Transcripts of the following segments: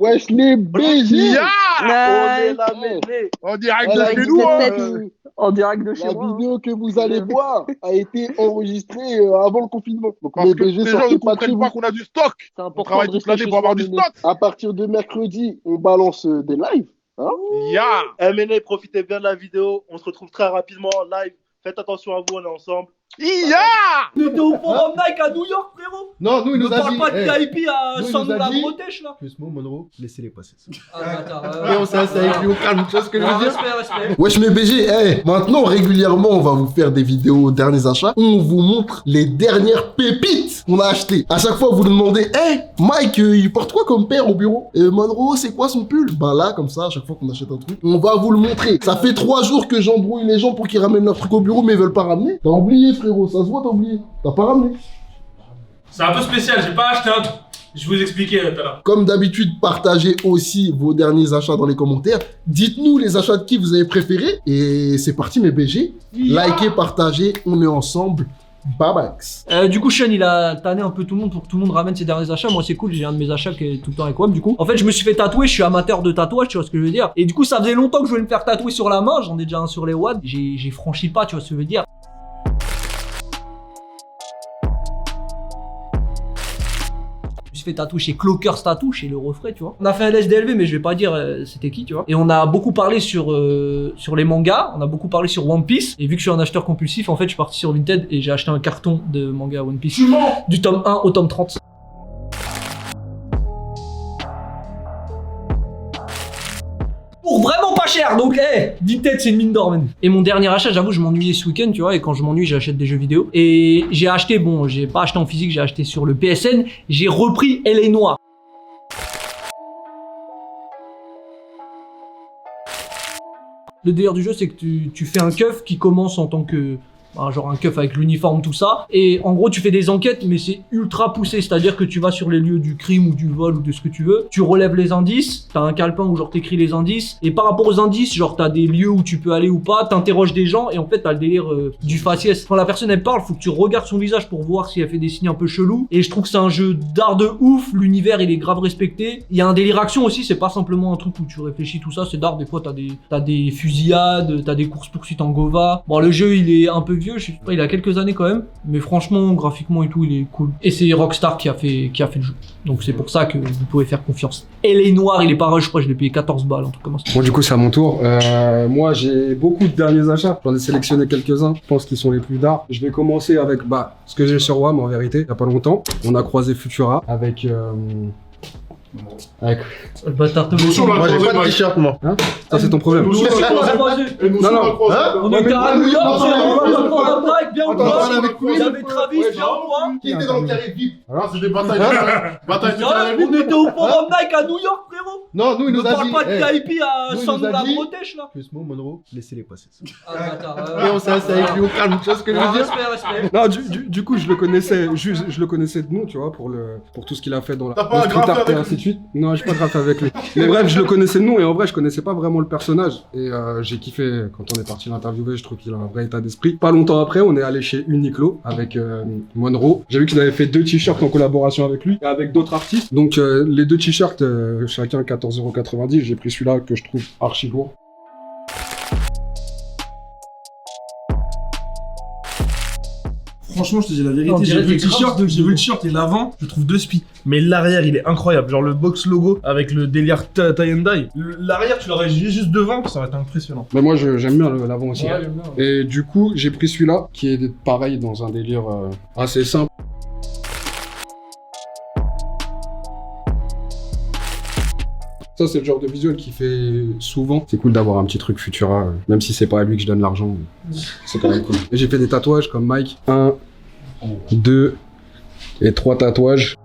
Wesh, les BG. Ya On est Nice. là, mais En direct de la chez vidéo, nous, hein. En direct de chez la moi. vidéo que vous allez voir a été enregistrée avant le confinement. Donc Parce les que BG, les gens ne sortez pas de chez comprennent pas vous. qu'on a du stock. C'est On important travaille de toute rester l'année chez pour soi, avoir du Méné. stock. À partir de mercredi, on balance des lives. Hein? Ya MNE, profitez bien de la vidéo. On se retrouve très rapidement en live. Faites attention à vous, on est ensemble. Ya On était au forum Nike à New York, frérot. Non, nous, il Ne nous a parle dit. pas de VIP à nous, il San nous a la dit- Bretèche, là. Doucement, Monroe, laissez-les passer. Ah, bâtard. Et on s'est assis avec lui au calme, tu vois ce que je veux dire? Respect. Wesh mes BG, maintenant régulièrement on va vous faire des vidéos derniers achats. On vous montre les dernières pépites qu'on a achetées. À chaque fois vous nous demandez, Mike, il porte quoi comme paire au bureau? Monroe, c'est quoi son pull? Bah là, comme ça, à chaque fois qu'on achète un truc, on va vous le montrer. Ça fait 3 jours que j'embrouille les gens pour qu'ils ramènent leur truc au bureau, mais ils veulent pas ramener. T'as oublié frérot, ça se voit, t'as oublié. T'as pas ramené. C'est un peu spécial, j'ai pas acheté un truc. Je vous expliquer tout à l'heure. Comme d'habitude, partagez aussi vos derniers achats dans les commentaires. Dites-nous les achats de qui vous avez préférés. Et c'est parti mes BG. Likez, partagez, on est ensemble. Babax. Du coup, Sean, il a tanné un peu tout le monde pour que tout le monde ramène ses derniers achats. Moi, c'est cool, j'ai un de mes achats qui est tout le temps avec WAM. Du coup, en fait, je me suis fait tatouer. Je suis amateur de tatouage, tu vois ce que je veux dire. Et du coup, ça faisait longtemps que je voulais me faire tatouer sur la main. J'en ai déjà un sur les wads. J'ai franchi pas, tu vois ce que je veux dire. Je me suis fait tatouer chez Cloakers Tattoo, chez le refrain, tu vois. On a fait un SDLV, mais je vais pas dire c'était qui, tu vois. Et on a beaucoup parlé sur les mangas, on a beaucoup parlé sur One Piece. Et vu que je suis un acheteur compulsif, en fait, je suis parti sur Vinted et j'ai acheté un carton de manga One Piece. Du tome 1 au tome 30. Pour vraiment pas cher, donc Vinted c'est une mine d'or même. Et mon dernier achat, j'avoue, je m'ennuyais ce week-end, tu vois, et quand je m'ennuie, j'achète des jeux vidéo. Et j'ai acheté, bon, j'ai pas acheté en physique, j'ai acheté sur le PSN, j'ai repris LA Noire. Le délire du jeu, c'est que tu fais un keuf qui commence en tant que... genre un keuf avec l'uniforme, tout ça. Et en gros, tu fais des enquêtes, mais c'est ultra poussé. C'est-à-dire que tu vas sur les lieux du crime ou du vol ou de ce que tu veux. Tu relèves les indices. T'as un calepin où genre t'écris les indices. Et par rapport aux indices, genre t'as des lieux où tu peux aller ou pas. T'interroges des gens et en fait t'as le délire du faciès. Quand la personne elle parle, faut que tu regardes son visage pour voir si elle fait des signes un peu chelous. Et je trouve que c'est un jeu d'art de ouf. L'univers il est grave respecté. Il y a un délire action aussi. C'est pas simplement un truc où tu réfléchis tout ça. C'est d'art. Des fois t'as des fusillades, t'as des courses poursuites en Gova. Bon, le jeu il est un peu vieux, je sais pas, il a quelques années quand même, mais franchement, graphiquement et tout, il est cool. Et c'est Rockstar qui a fait le jeu. Donc c'est pour ça que vous pouvez faire confiance. Et les noirs, il est pas rush, je crois, je l'ai payé 14 balles, un truc comme ça. Bon, du coup, c'est à mon tour. Moi, j'ai beaucoup de derniers achats. J'en ai sélectionné quelques-uns. Je pense qu'ils sont les plus d'art. Je vais commencer avec, ce que j'ai sur WAM, en vérité, il y a pas longtemps. On a croisé Futura avec... Le bâtard te Moi j'ai pas de t-shirt moi. Hein? Ça, c'est ton problème. Nous aussi, on a croisé. Non, non. On était à New York, non, on a un Nike, bien ou Attends, quoi? on avec Il y avait Travis, bien ou quoi? Qui était dans le carré VIP? Alors, c'est des batailles. Bataille On était au forum Nike à New York, frérot. Non, nous il Ne nous a parle dit. pas de VIP à nous, il San nous a la dit- Bretèche, là. Doucement, Monroe, laissez-les passer. Ah, bâtard. Et on s'est assis avec lui au calme, tu vois ce que je veux dire? Respect. Non, du coup, je le connaissais de nom, tu vois, pour tout ce qu'il a fait dans T'as le pas street graffé art et avec ainsi de suite. Non, j'ai pas graffé avec lui. Mais bref, je le connaissais de nom et en vrai, je connaissais pas vraiment le personnage. Et j'ai kiffé quand on est parti l'interviewer, je trouve qu'il a un vrai état d'esprit. Pas longtemps après, on est allé chez Uniqlo avec Monroe. J'ai vu qu'ils avaient fait 2 t-shirts en collaboration avec lui et avec d'autres artistes. Donc les 2 t-shirts, chacun 14,90 €. J'ai pris celui-là que je trouve archi lourd. Franchement, je te dis la On vérité, dirait j'ai vu le des t-shirt, graves. j'ai vu le t-shirt et l'avant, je trouve 2 spi. Mais l'arrière, il est incroyable. Genre le box logo avec le délire tie and dye. L'arrière, tu l'aurais juste devant, ça aurait été impressionnant. Mais moi, j'aime bien l'avant aussi. Ouais, j'aime bien. Et du coup, j'ai pris celui-là qui est pareil dans un délire assez simple. Ça, c'est le genre de visuel qu'il fait souvent. C'est cool d'avoir un petit truc Futura, même si c'est pas à lui que je donne l'argent. C'est quand même cool. Et j'ai fait des tatouages comme Mike. 1, 2 et 3 tatouages.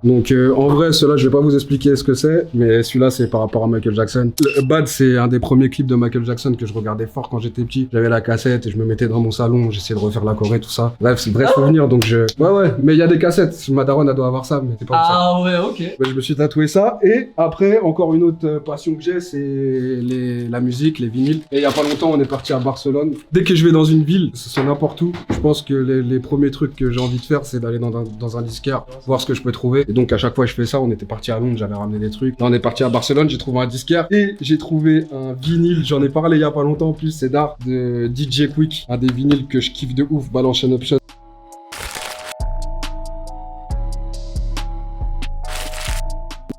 Donc en vrai, ceux-là, je vais pas vous expliquer ce que c'est, mais celui-là, c'est par rapport à Michael Jackson. Le Bad, c'est un des premiers clips de Michael Jackson que je regardais fort quand j'étais petit. J'avais la cassette et je me mettais dans mon salon, j'essayais de refaire la choré, tout ça. Bref, c'est vrai souvenir, donc je... Ouais, mais il y a des cassettes. Ma daronne, elle doit avoir ça, mais c'est pas pour ça. Ah ouais, ok. Ouais, je me suis tatoué ça, et après, encore une autre passion que j'ai, c'est la musique, les vinyles. Et il y a pas longtemps, on est parti à Barcelone. Dès que je vais dans une ville, ce soit n'importe où, je pense que les premiers trucs que j'ai envie de faire, c'est d'aller dans un disquaire, voir ce que je peux trouver. Et donc à chaque fois que je fais ça, on était parti à Londres, j'avais ramené des trucs. Là on est parti à Barcelone, j'ai trouvé un disquaire et j'ai trouvé un vinyle, j'en ai parlé il y a pas longtemps en plus, c'est d'art de DJ Quick, un des vinyles que je kiffe de ouf, Balance and Option.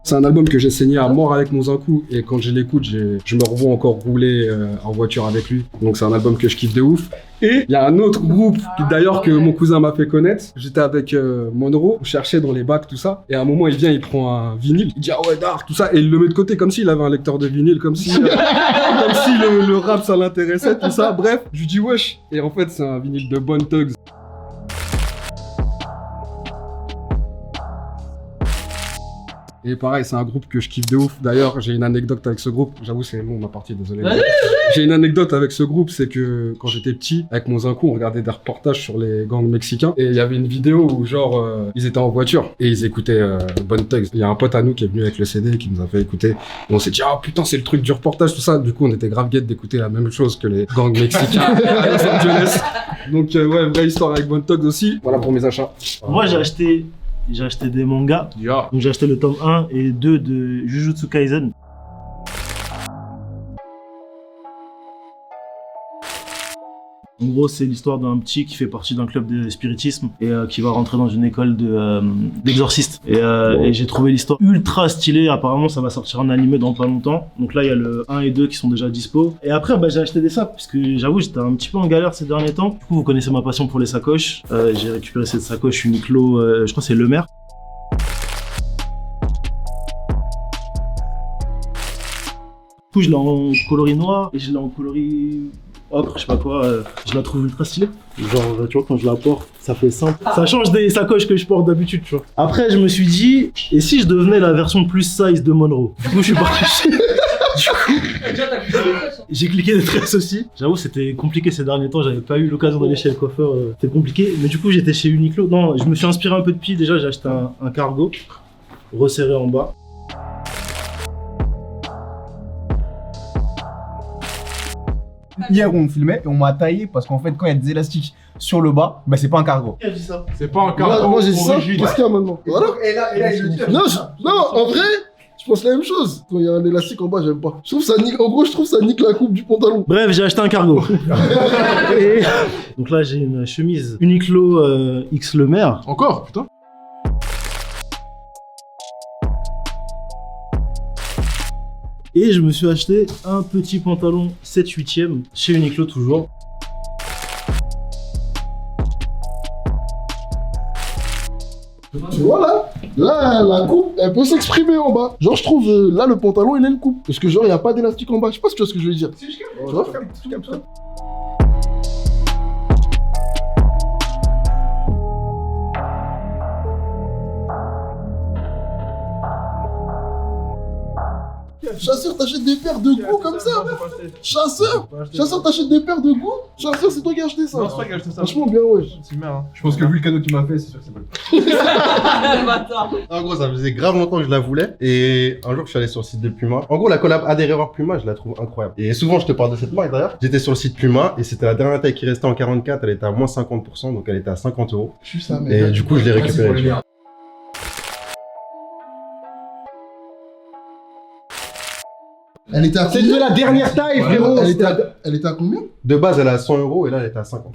C'est un album que j'ai saigné à mort avec mon Zankou et quand je l'écoute, je me revois encore rouler en voiture avec lui. Donc c'est un album que je kiffe de ouf. Et il y a un autre groupe d'ailleurs que mon cousin m'a fait connaître. J'étais avec Monroe, on cherchait dans les bacs tout ça. Et à un moment il vient, il prend un vinyle, il dit ah ouais Dark tout ça et il le met de côté comme s'il avait un lecteur de vinyle, comme si le rap ça l'intéressait tout ça. Bref, je lui dis wesh. Et en fait c'est un vinyle de Bone Thugs. Et pareil, c'est un groupe que je kiffe de ouf. D'ailleurs, j'ai une anecdote avec ce groupe. J'avoue, c'est long ma partie, désolé. J'ai une anecdote avec ce groupe, c'est que quand j'étais petit, avec mon Zinco, on regardait des reportages sur les gangs mexicains. Et il y avait une vidéo où genre, ils étaient en voiture et ils écoutaient Bone Thugs. Il y a un pote à nous qui est venu avec le CD, qui nous a fait écouter. Et on s'est dit, ah putain, c'est le truc du reportage, tout ça. Du coup, on était grave guette d'écouter la même chose que les gangs mexicains à Los Angeles. Donc, ouais, vraie histoire avec Bone Thugs aussi. Voilà pour mes achats. Moi, j'ai acheté des mangas. Donc j'ai acheté le tome 1 et 2 de Jujutsu Kaisen. En gros, c'est l'histoire d'un petit qui fait partie d'un club de spiritisme et qui va rentrer dans une école d'exorcistes. Et j'ai trouvé l'histoire ultra stylée. Apparemment, ça va sortir en animé dans pas longtemps. Donc là, il y a le 1 et 2 qui sont déjà dispo. Et après, j'ai acheté des sacs parce que j'avoue, j'étais un petit peu en galère ces derniers temps. Du coup, vous connaissez ma passion pour les sacoches. J'ai récupéré cette sacoche Uniqlo, je crois que c'est Le Maire. Du coup, je l'ai en coloris noir et je l'ai en coloris ocre, je sais pas quoi. Je la trouve ultra stylée. Genre, tu vois, quand je la porte, ça fait simple. Ça change des sacoches que je porte d'habitude, tu vois. Après, je me suis dit, et si je devenais la version plus size de Monroe? Du coup, je suis parti. Du coup, j'ai cliqué des tresses aussi. J'avoue, c'était compliqué ces derniers temps. J'avais pas eu l'occasion d'aller chez le coiffeur. C'était compliqué. Mais du coup, j'étais chez Uniqlo. Non, je me suis inspiré un peu de Pi. Déjà, j'ai acheté un cargo resserré en bas. Hier on filmait et on m'a taillé parce qu'en fait quand il y a des élastiques sur le bas, bah c'est pas un cargo. Qui a dit ça? C'est pas un cargo. Moi j'ai dit ça, qu'est-ce qu'il y a maintenant? Voilà. Et là il le dit. Non, en vrai, je pense la même chose. Quand il y a un élastique en bas, j'aime pas. Je trouve ça nique, en gros, je trouve ça nique la coupe du pantalon. Bref, j'ai acheté un cargo. Et... donc là, j'ai une chemise Uniqlo X Le Maire. Encore, putain. Et je me suis acheté un petit pantalon 7/8e chez Uniqlo toujours. Tu vois là, la coupe, elle peut s'exprimer en bas. Genre, je trouve, là, le pantalon, il a une coupe. Parce que genre, il n'y a pas d'élastique en bas. Je sais pas si tu vois ce que je veux dire. Tu vois? Chasseur, t'achètes des paires de goût comme ça? Chasseur, t'achètes des paires de goût? Chasseur, c'est toi qui as acheté ça? Non, c'est toi qui as acheté ça. Franchement, bien, ouais. C'est bien, hein. Je pense que vu le cadeau qu'il m'a fait, c'est sûr que c'est pas le En gros, ça faisait grave longtemps que je la voulais. Et un jour, je suis allé sur le site de Puma. En gros, la collab Adhéreur Puma, je la trouve incroyable. Et souvent, je te parle de cette marque d'ailleurs. J'étais sur le site Puma et c'était la dernière taille qui restait en 44. Elle était à moins 50%, donc elle était à 50 €. Et du coup, je l'ai récupérée. Elle était à C'est de la dernière taille, frérot. Elle était à combien? De base, elle est à 100 € et là, elle était à 50.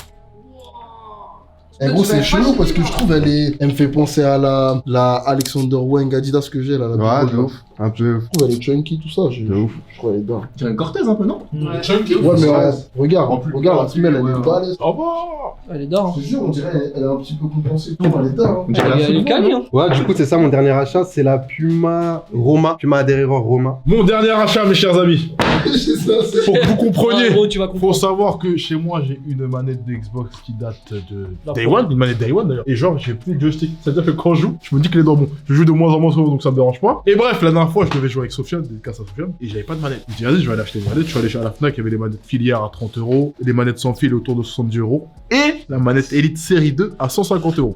En gros, c'est chelou parce que je trouve elle me fait penser à la Alexander Wang Adidas que j'ai là. Ouais, de ouf. Un peu. Je trouve elle est chunky, tout ça. De ouf. Je trouve elle est bien. Tu as un Cortez un peu, non? chunky. Ouais, mais regarde la femelle, elle est balèze. Au revoir. Elle est d'or. Je te jure, on dirait elle est un petit peu compensée. Non, elle est dingue. Elle est calme, hein. Ouais, du coup, c'est ça mon dernier achat. C'est la Puma Roma. Puma Adhéreur Roma. Mon dernier achat, mes chers amis. Pour que vous compreniez, Ouais, gros, tu vas comprendre. faut savoir que chez moi, j'ai une manette de Xbox qui date de Day One, une manette Day One d'ailleurs. Et genre, j'ai plus de joystick. C'est-à-dire que quand je joue, je me dis qu'il est dans bon. Je joue de moins en moins souvent, donc ça me dérange pas. Et bref, la dernière fois, je devais jouer avec Sofiane, des casses à Sofiane, et j'avais pas de manette. Je me dis, vas-y, je vais aller acheter une manette. Je suis allé chez la Fnac, il y avait les manettes filières à 30 €, les manettes sans fil autour de 70 €, et la manette Elite Série 2 à 150 €.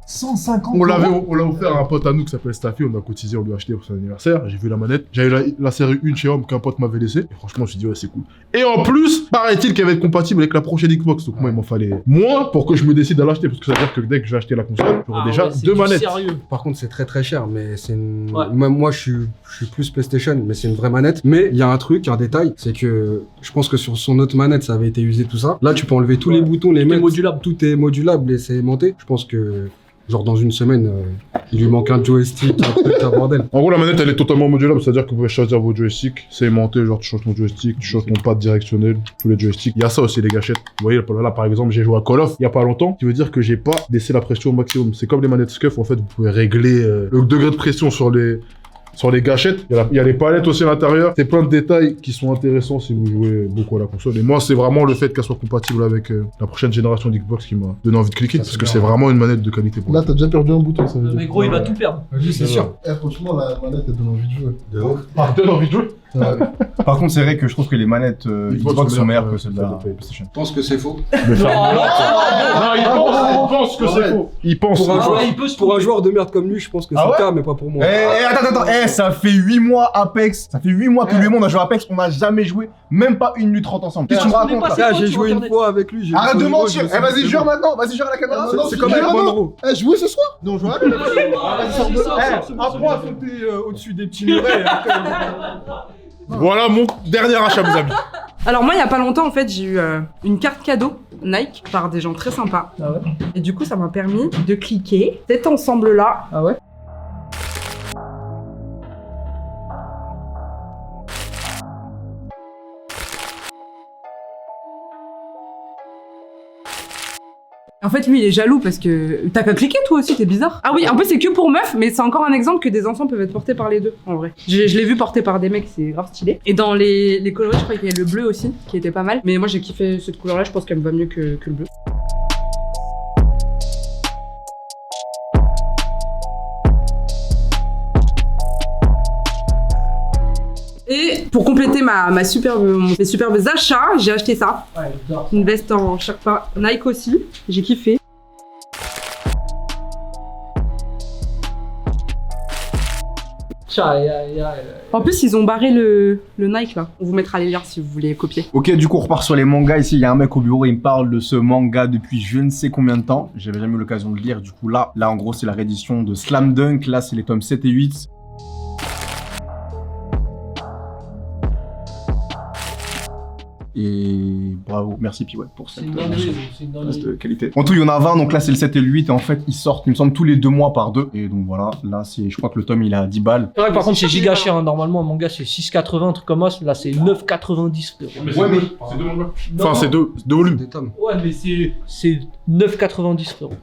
150 On l'a offert à un pote à nous qui s'appelle Staffy, on a cotisé, on lui a acheté pour son anniversaire. J'ai vu la manette, j'avais la série 1 chez Homme qu'un pote m'avait laissé. Et franchement, je me suis dit, ouais, c'est cool. Et en plus, paraît-il qu'elle va être compatible avec la prochaine Xbox. Donc moi, il m'en fallait moins pour que je me décide à l'acheter. Parce que ça veut dire que dès que je vais acheter la console, j'aurai déjà ouais, c'est 2 du manettes. sérieux. Par contre, c'est très très cher, mais c'est une. Ouais. Moi, je suis plus PlayStation, mais c'est une vraie manette. Mais il y a un truc, un détail, c'est que je pense que sur son autre manette, ça avait été usé tout ça. Là, tu peux enlever tous les boutons, les Tout est mettre. modulable. Tout est modulable et c'est aimanté. Je pense que. Genre dans une semaine, il lui manque un joystick, un truc, un bordel. En gros, la manette, elle est totalement modulable, c'est-à-dire que vous pouvez choisir vos joysticks, c'est aimanté, genre tu changes ton joystick, tu changes ton pad directionnel, tous les joysticks. Il y a ça aussi, les gâchettes. Vous voyez, là, par exemple, j'ai joué à Call of il y a pas longtemps, qui veut dire que j'ai pas laissé la pression au maximum. C'est comme les manettes SCUF, en fait, vous pouvez régler le degré de pression sur les gâchettes. Il y a les palettes aussi à l'intérieur. C'est plein de détails qui sont intéressants si vous jouez beaucoup à la console. Et moi, c'est vraiment le fait qu'elle soit compatible avec la prochaine génération d'Xbox qui m'a donné envie de cliquer, parce que c'est vraiment une manette de qualité pour Là, moi. t'as déjà perdu un bouton, ça veut dire. Mais gros, il va tout perdre. Oui, c'est sûr. Eh, franchement, la manette, elle donne envie de jouer. De ouf. Donne envie de jouer. Par contre, c'est vrai que je trouve que les manettes Xbox sont meilleures que celles de la PlayStation. Je pense que c'est faux. Non, il pense que c'est faux. Il pense. Pour un, Ah joueur, ouais, il peut se pour un tromper. joueur de merde comme lui, je pense que c'est Ah le ouais cas, mais pas pour moi. Attends, ça fait 8 mois Apex. Ça fait 8 mois que lui et moi on a joué à Apex, on n'a jamais joué, même pas 1 minute 30 ensemble. Qu'est-ce que tu me racontes là? Là, j'ai joué une fois avec lui. j'ai Arrête vu de son niveau, mentir. je me suis Eh, vas-y, dit, jure c'est maintenant. Vas-y, jure à la caméra. Non, C'est comme avec Monroe. Eh, jouez ce soir? Non, jouez à lui. Après, sauter au-dessus des petits murets. Voilà mon dernier achat, mes amis. Alors moi, il y a pas longtemps, en fait, j'ai eu une carte cadeau Nike par des gens très sympas. Ah ouais. Et du coup, ça m'a permis de cliquer cet ensemble-là. Ah ouais. En fait, lui, il est jaloux parce que t'as qu'à cliquer toi aussi, t'es bizarre. Ah oui, en plus c'est que pour meufs, mais c'est encore un exemple que des enfants peuvent être portés par les deux, en vrai. Je l'ai vu porté par des mecs, c'est grave stylé. Et dans les coloris, je crois qu'il y a le bleu aussi, qui était pas mal. Mais moi, j'ai kiffé cette couleur-là, je pense qu'elle me va mieux que le bleu. Et pour compléter mes superbes achats, j'ai acheté ça. Ouais, j'adore. Une veste en Sherpa Nike aussi, j'ai kiffé. En plus, ils ont barré le Nike là. On vous mettra les liens si vous voulez copier. Ok, du coup, on repart sur les mangas. Ici, il y a un mec au bureau, il me parle de ce manga depuis je ne sais combien de temps. J'avais jamais eu l'occasion de le lire. Du coup, là, en gros, c'est la réédition de Slam Dunk. Là, c'est les tomes 7 et 8. Et bravo, merci Piwet pour cette qualité. En tout, il y en a 20, donc là c'est le 7 et le 8, et en fait ils sortent, il me semble, tous les 2 mois par 2. Et donc voilà, là c'est, je crois que le tome il est à 10 balles. C'est vrai que par contre c'est giga cher, hein. Normalement un manga c'est 6,80, un truc comme ça, là c'est 9,90 frérot. Ouais, mais c'est 2 mangas. Enfin, c'est 2 volumes. Des tomes. Ouais, mais c'est 9,90 frérot.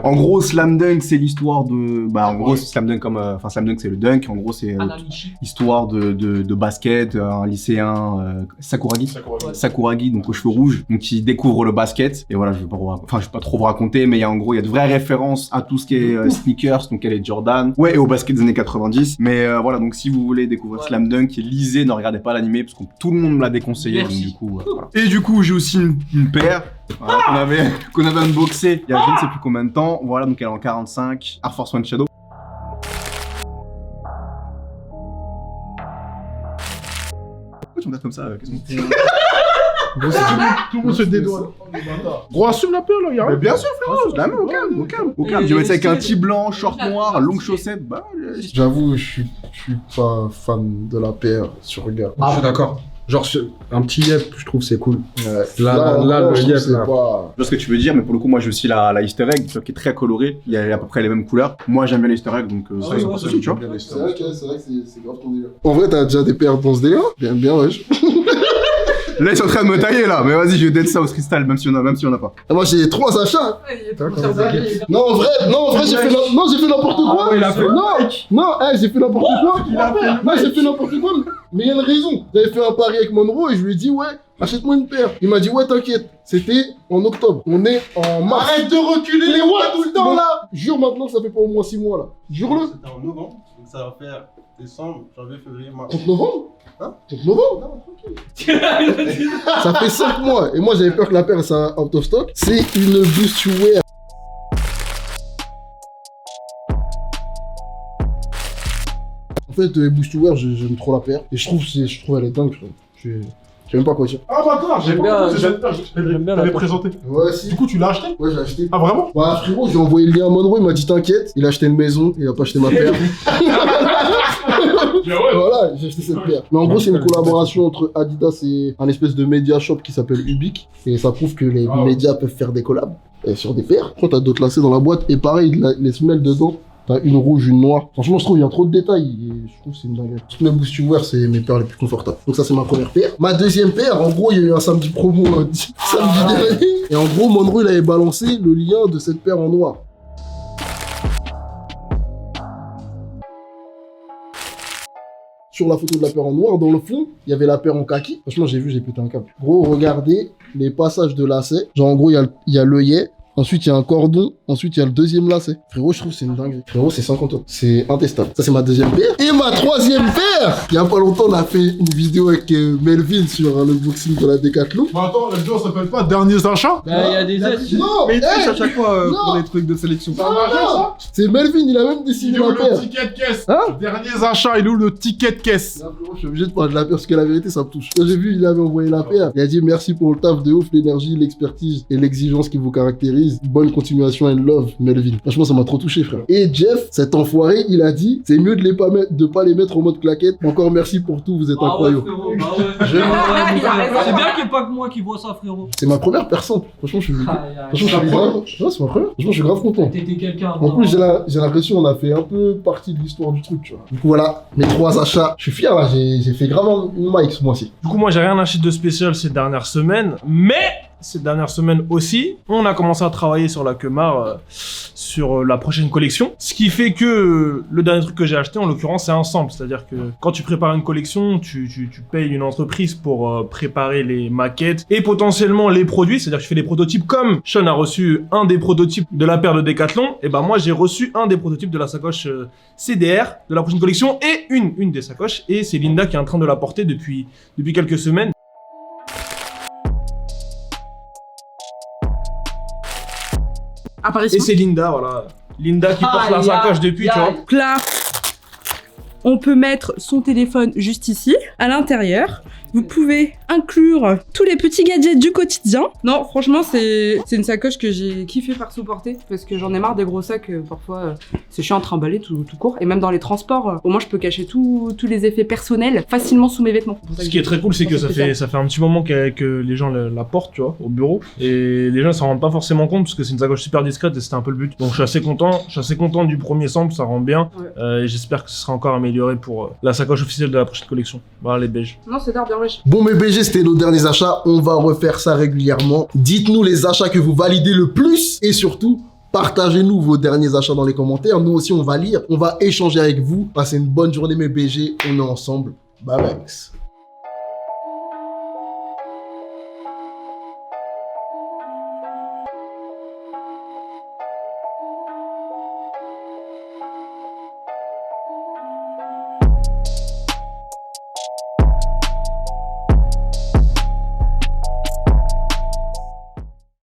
En gros, Slam Dunk c'est l'histoire de. Bah en gros, Slam Dunk comme. Enfin, Slam Dunk c'est le dunk, en gros c'est histoire de basket, un lycéen. Sakuragi, donc aux cheveux rouges, donc qui découvre le basket. Et voilà, je vais pas trop vous raconter, mais en gros, il y a de vraies références à tout ce qui est sneakers, donc elle est Jordan, ouais, et au basket des années 90. Mais voilà, donc si vous voulez découvrir Slam Dunk, lisez, ne regardez pas l'animé, parce que tout le monde me l'a déconseillé, donc du coup, voilà. Et du coup, j'ai aussi une paire. Voilà, qu'on avait unboxé il y a je ne sais plus combien de temps. Voilà, donc elle est en 45, Air Force One Shadow. Pourquoi tu me regardes comme ça? Qu'est-ce Tout le monde se dédouane. Gros, assume la peur là, y'a rien. Mais bien sûr, frérot, la main au calme. Je vais mettre ça avec un tee blanc, short noir, longue chaussette. Bah, J'avoue, je suis pas fan de la PR sur regard. Je suis d'accord. Genre, un petit yep, je trouve c'est cool. Ouais. Là, le yep, là. je vois ce que tu veux dire, mais pour le coup, moi j'ai aussi la easter egg, tu vois, qui est très colorée. Il y a à peu près les mêmes couleurs. Moi j'aime bien les easter eggs, donc ça, c'est pas souci, tu vois. C'est vrai que c'est grave ton délire. En vrai, t'as déjà des PR dans ce délire? Bien, wesh. Là, ils sont en train de me tailler, là. Mais vas-y, je vais dead ça au cristal, même si on a pas. Ah, moi, j'ai 3 achats. Non, en vrai, j'ai fait n'importe quoi. J'ai fait n'importe quoi. Non, j'ai fait n'importe quoi. Mais il y a une raison. J'avais fait un pari avec Monroe et je lui ai dit, ouais, achète-moi une paire. Il m'a dit, ouais, t'inquiète. C'était en octobre. On est en mars. Arrête de reculer les mois tout le temps, là. Jure maintenant, ça fait pas au moins 6 mois, là. Jure-le. C'était en novembre, donc ça va faire décembre, janvier, février, mars. Contre novembre? Hein? Contre novembre? Ça fait 5 mois. Et moi, j'avais peur que la paire soit out of stock. C'est une Boost You Wear. En fait, Boost You Wear, j'aime trop la paire. Et je trouve elle est dingue. Je sais même pas quoi dire. Ah bah d'accord, j'aime bien la présenté. Ouais, si. Du coup, tu l'as acheté? Ouais, j'ai acheté. Ah vraiment? Bah frérot, j'ai envoyé le lien à Monroe, il m'a dit t'inquiète. Il a acheté une maison, il a pas acheté ma paire. Voilà, j'ai acheté cette paire. Mais en gros, c'est une collaboration entre Adidas et un espèce de média shop qui s'appelle Ubik. Et ça prouve que les médias peuvent faire des collabs sur des paires. Quand t'as d'autres lacets dans la boîte, et pareil, les semelles dedans. T'as une rouge, une noire. Franchement, je trouve qu'il y a trop de détails. Et je trouve que c'est une dinguerie. Toutes mes Boost You Wear, c'est mes paires les plus confortables. Donc ça, c'est ma première paire. Ma deuxième paire, en gros, il y a eu un samedi promo samedi dernier. Et en gros, Monroe, il avait balancé le lien de cette paire en noir. Sur la photo de la paire en noir, dans le fond, il y avait la paire en kaki. Franchement, j'ai pété un câble. Gros, regardez les passages de lacets. Genre, en gros, il y a l'œillet. Ensuite, il y a un cordon. Ensuite, il y a le deuxième lacet. Frérot, je trouve que c'est une dinguerie. Frérot, c'est 50 €. C'est intestable. Ça, c'est ma deuxième paire. Et ma troisième paire! Il y a pas longtemps, on a fait une vidéo avec Melvin sur l'unboxing de la Decathlon. Bah attends, la vidéo s'appelle pas Derniers achats? Bah, il y a des aides. Non! Mais il triche à chaque fois pour les trucs de sélection. C'est Melvin, il a même dessiné la paire. Le ticket de caisse. Hein? Derniers achats, il est où le ticket de caisse? Non, frérot, je suis obligé de parler de la paire parce que la vérité, ça me touche. Quand j'ai vu, il avait envoyé la paire. Il a dit merci pour le taf de ouf, l'énergie, l'expertise et l'exigence qui vous caractérise. Bonne continuation and love, Melvin. Franchement, ça m'a trop touché, frère. Et Jeff, cet enfoiré, il a dit c'est mieux de pas les mettre en mode claquette. Encore merci pour tout, vous êtes incroyable. Ouais, c'est bien qu'il n'y ait pas que moi qui vois ça, frérot. C'est ma première personne. Franchement, je suis grave. Ouais, c'est ma première. Franchement, je suis grave content. T'étais quelqu'un. En plus, j'ai l'impression qu'on a fait un peu partie de l'histoire du truc, tu vois. Du coup, voilà, mes 3 achats. Je suis fier, là. J'ai fait grave une mic ce mois-ci. Du coup, moi, j'ai rien acheté de spécial ces dernières semaines, mais ces dernières semaines aussi, on a commencé à travailler sur la Kemar, sur la prochaine collection. Ce qui fait que le dernier truc que j'ai acheté, en l'occurrence, c'est un sample. C'est-à-dire que quand tu prépares une collection, tu payes une entreprise pour préparer les maquettes et potentiellement les produits. C'est-à-dire que tu fais des prototypes comme Sean a reçu un des prototypes de la paire de Decathlon. Et ben moi, j'ai reçu un des prototypes de la sacoche CDR de la prochaine collection et une des sacoches. Et c'est Linda qui est en train de la porter depuis quelques semaines. Apparition. Et c'est Linda, voilà. Linda qui porte la sacoche depuis, tu vois. Donc là, on peut mettre son téléphone juste ici, à l'intérieur. Vous pouvez inclure tous les petits gadgets du quotidien. Non, franchement, c'est une sacoche que j'ai kiffé perso porter parce que j'en ai marre des gros sacs. Parfois, c'est chiant à trimballer tout court. Et même dans les transports, au moins, je peux cacher tous les effets personnels facilement sous mes vêtements. Ce qui est très cool, c'est que ça fait un petit moment que les gens la portent, tu vois, au bureau. Et les gens s'en rendent pas forcément compte parce que c'est une sacoche super discrète et c'était un peu le but. Donc, je suis assez content du premier sample, ça rend bien. Ouais. Et j'espère que ce sera encore amélioré pour la sacoche officielle de la prochaine collection. Voilà, les beiges. Non, c'est tard, bien. Bon mes BG, c'était nos derniers achats, on va refaire ça régulièrement. Dites-nous les achats que vous validez le plus et surtout, partagez-nous vos derniers achats dans les commentaires. Nous aussi, on va lire, on va échanger avec vous. Passez une bonne journée mes BG, on est ensemble. Bye bye.